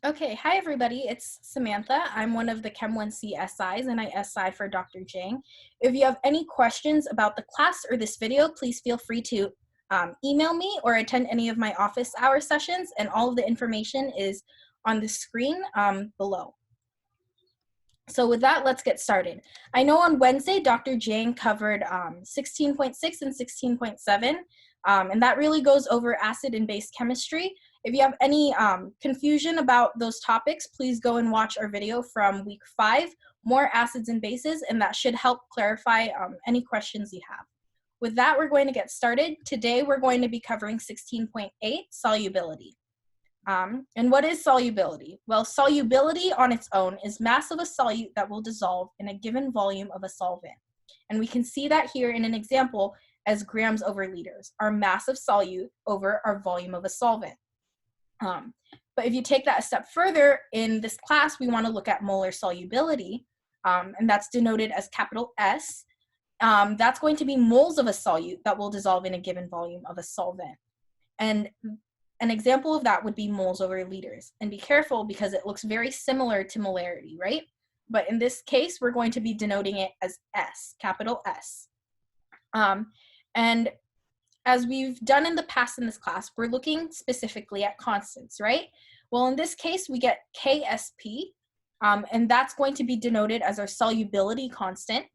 Okay, hi everybody, it's Samantha. I'm one of the Chem001C SIs and I SI for Dr. Jang. If you have any questions about the class or this video, please feel free to email me or attend any of my office hour sessions, and all of the information is on the screen below. So with that, let's get started. I know on Wednesday, Dr. Jang covered 16.6 and 16.7, and that really goes over acid and base chemistry. If you have any confusion about those topics, please go and watch our video from week 5, more acids and bases, and that should help clarify any questions you have. With that, we're going to get started. Today, we're going to be covering 16.8, solubility. And what is solubility? Well, solubility on its own is mass of a solute that will dissolve in a given volume of a solvent. And we can see that here in an example as grams over liters, our mass of solute over our volume of a solvent. But if you take that a step further, in this class, we want to look at molar solubility, and that's denoted as capital S. That's going to be moles of a solute that will dissolve in a given volume of a solvent. And an example of that would be moles over liters. And be careful because it looks very similar to molarity, right? But in this case, we're going to be denoting it as S, capital S. And as we've done in the past in this class, we're looking specifically at constants, right? Well, in this case, we get KSP, and that's going to be denoted as our solubility constant,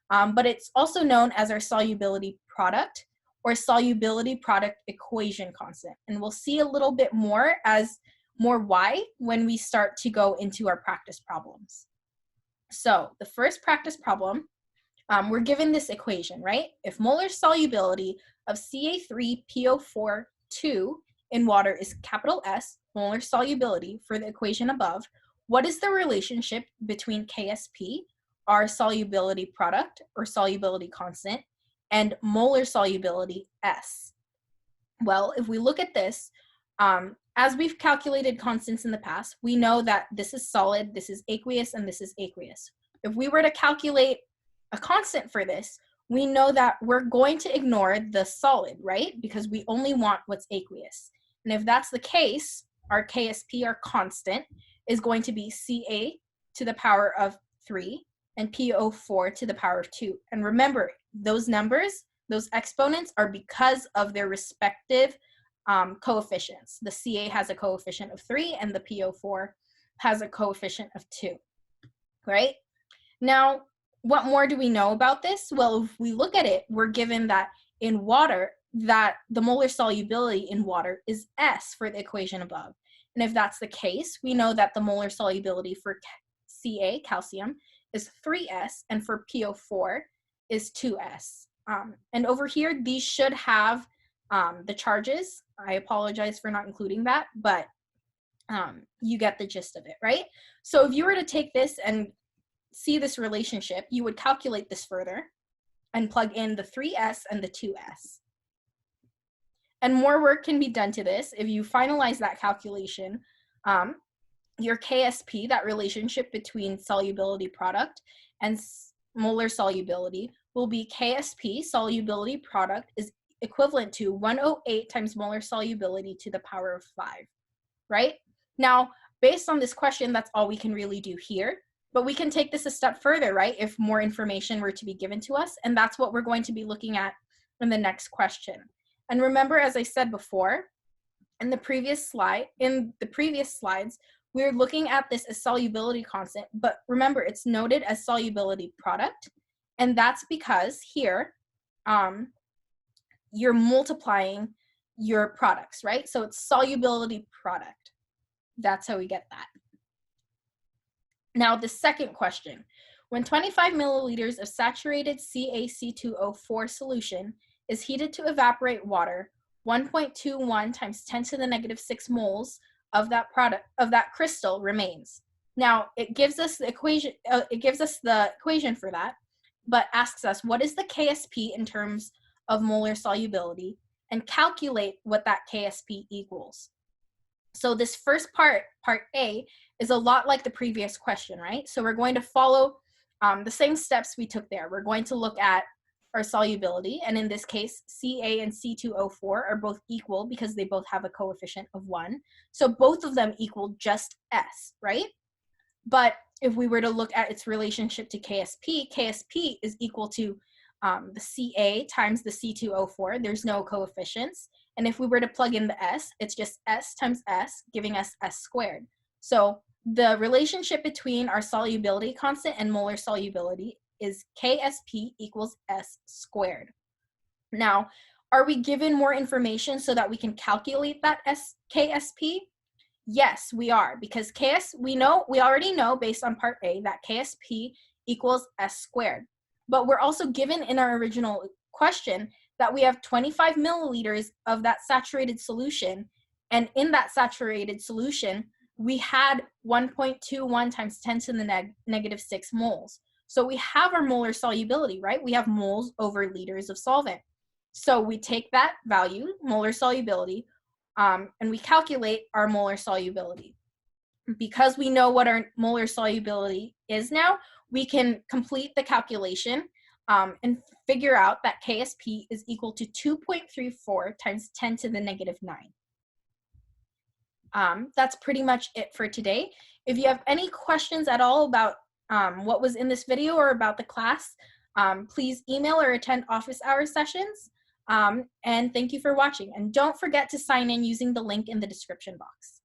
but it's also known as our solubility product, or solubility product equation constant. And we'll see a little bit more why when we start to go into our practice problems. So the first practice problem, we're given this equation, right? If molar solubility of Ca3PO4 in water is capital S, molar solubility for the equation above, what is the relationship between KSP, our solubility product or solubility constant, and molar solubility S? Well, if we look at this, as we've calculated constants in the past, we know that this is solid, this is aqueous, and this is aqueous. If we were to calculate a constant for this, we know that we're going to ignore the solid, right? Because we only want what's aqueous. And if that's the case, our KSP, our constant, is going to be Ca to the power of 3 and PO4 to the power of 2. And remember, those numbers, those exponents, are because of their respective coefficients. The Ca has a coefficient of 3 and the PO4 has a coefficient of 2, right? Now, what more do we know about this? Well, if we look at it, we're given that in water, that the molar solubility in water is S for the equation above. And if that's the case, we know that the molar solubility for Ca, calcium, is 3S, and for PO4 is 2S. And over here, these should have the charges. I apologize for not including that, but you get the gist of it, right? So if you were to take this and see this relationship, you would calculate this further and plug in the 3S and the 2S. And more work can be done to this. If you finalize that calculation, your KSP, that relationship between solubility product and molar solubility, will be KSP, solubility product, is equivalent to 108 times molar solubility to the power of 5, right? Now, based on this question, that's all we can really do here, but we can take this a step further, right, if more information were to be given to us, and that's what we're going to be looking at in the next question. And remember, as I said before, in the previous slides, we're looking at this as solubility constant, but remember, it's noted as solubility product, and that's because here, you're multiplying your products, right? So it's solubility product. That's how we get that. Now, the second question. When 25 milliliters of saturated CaC2O4 solution is heated to evaporate water, 1.21 times 10 to the negative 6 moles of that crystal remains. Now, it gives us the equation. For that, but asks us what is the KSP in terms of molar solubility, and calculate what that KSP equals. So this first part A, is a lot like the previous question, right? So we're going to follow the same steps we took there. We're going to look at our solubility, and in this case, Ca and C2O4 are both equal because they both have a coefficient of 1. So both of them equal just S, right? But if we were to look at its relationship to KSP, KSP is equal to the Ca times the C2O4. There's no coefficients. And if we were to plug in the S, it's just S times S, giving us S squared. So the relationship between our solubility constant and molar solubility is KSP equals S squared. Now, are we given more information so that we can calculate that KSP? Yes, we are, because we already know based on part A that KSP equals S squared. But we're also given in our original question that we have 25 milliliters of that saturated solution, and in that saturated solution, we had 1.21 times 10 to the negative 6 moles. So we have our molar solubility, right? We have moles over liters of solvent. So we take that value, molar solubility, and we calculate our molar solubility. Because we know what our molar solubility is now, we can complete the calculation and figure out that KSP is equal to 2.34 times 10 to the negative 9. That's pretty much it for today. If you have any questions at all about what was in this video or about the class, please email or attend office hour sessions. And thank you for watching. And don't forget to sign in using the link in the description box.